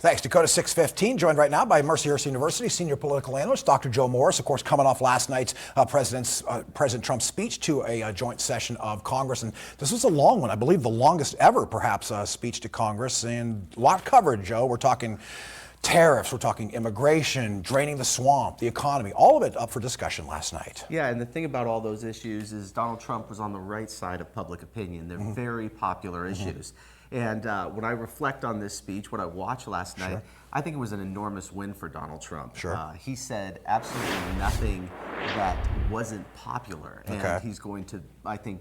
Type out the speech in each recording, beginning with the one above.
Thanks. Dakota 615, joined right now by Mercyhurst University Senior Political Analyst Dr. Joe Morris, of course, coming off last night's President Trump's speech to a joint session of Congress. And this was a long one, I believe the longest ever, perhaps, speech to Congress. And a lot of coverage, Joe. We're talking tariffs, we're talking immigration, draining the swamp, the economy, all of it up for discussion last night. Yeah, and the thing about all those issues is Donald Trump was on the right side of public opinion. They're very popular issues. And when I reflect on this speech, what I watched last night, I think it was an enormous win for Donald Trump. He said absolutely nothing that wasn't popular. And he's going to, I think,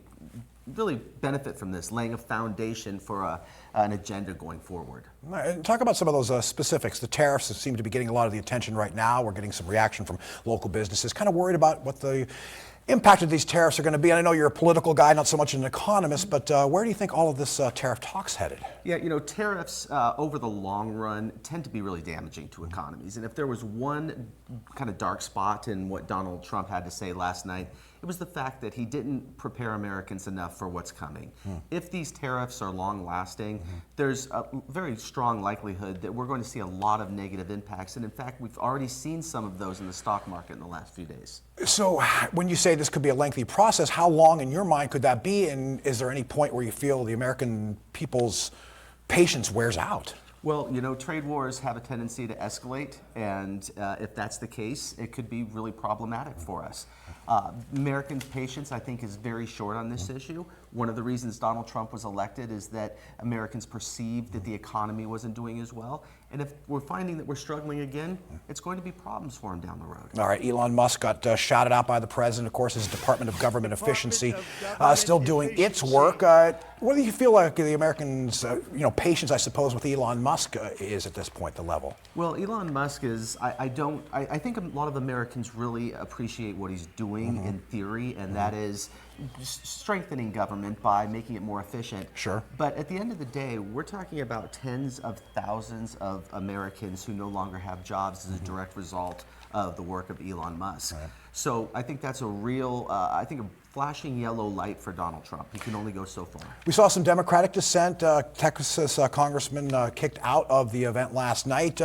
really benefit from this, laying a foundation for an agenda going forward. And talk about some of those specifics. The tariffs seem to be getting a lot of the attention right now. We're getting some reaction from local businesses, kind of worried about what the impact of these tariffs are going to be. And I know you're a political guy, not so much an economist, but where do you think all of this tariff talk's headed? Yeah, you know, tariffs over the long run tend to be really damaging to economies. And if there was one kind of dark spot in what Donald Trump had to say last night, it was the fact that he didn't prepare Americans enough for what's coming. If these tariffs are long-lasting, there's a very strong likelihood that we're going to see a lot of negative impacts. And in fact, we've already seen some of those in the stock market in the last few days. So when you say this could be a lengthy process, how long in your mind could that be? And is there any point where you feel the American people's patience wears out? Well, you know, trade wars have a tendency to escalate, and if that's the case, it could be really problematic for us. American patience, I think, is very short on this issue. One of the reasons Donald Trump was elected is that Americans perceived that the economy wasn't doing as well. And if we're finding that we're struggling again, it's going to be problems for him down the road. All right, Elon Musk got shouted out by the president. Of course, his Department of Government Efficiency still doing its work. What do you feel like the Americans' patience, I suppose, with Elon Musk is at this point, the level? Well, Elon Musk is, I think a lot of Americans really appreciate what he's doing in theory, and that is strengthening government by making it more efficient. But at the end of the day, we're talking about tens of thousands of Americans who no longer have jobs as a direct result of the work of Elon Musk. So I think that's a real, I think a flashing yellow light for Donald Trump. He can only go so far. We saw some Democratic dissent. Texas congressman kicked out of the event last night.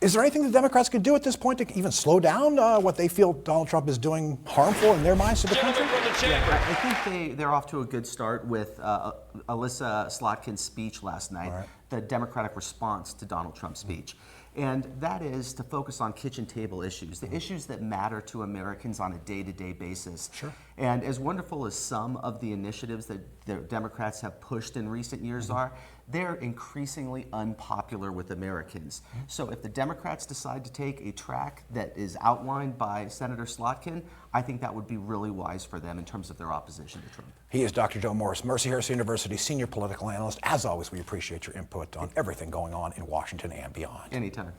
Is there anything the Democrats can do at this point to even slow down what they feel Donald Trump is doing harmful in their minds to the country? Yeah, I think they're off to a good start with Alyssa Slotkin's speech last night, the Democratic response to Donald Trump's speech. And that is to focus on kitchen table issues, the issues that matter to Americans on a day-to-day basis. And as wonderful as some of the initiatives that the Democrats have pushed in recent years are, they're increasingly unpopular with Americans. So if the Democrats decide to take a track that is outlined by Senator Slotkin, I think that would be really wise for them in terms of their opposition to Trump. He is Dr. Joe Morris, Mercyhurst University Senior Political Analyst. As always, we appreciate your input on everything going on in Washington and beyond. Anytime.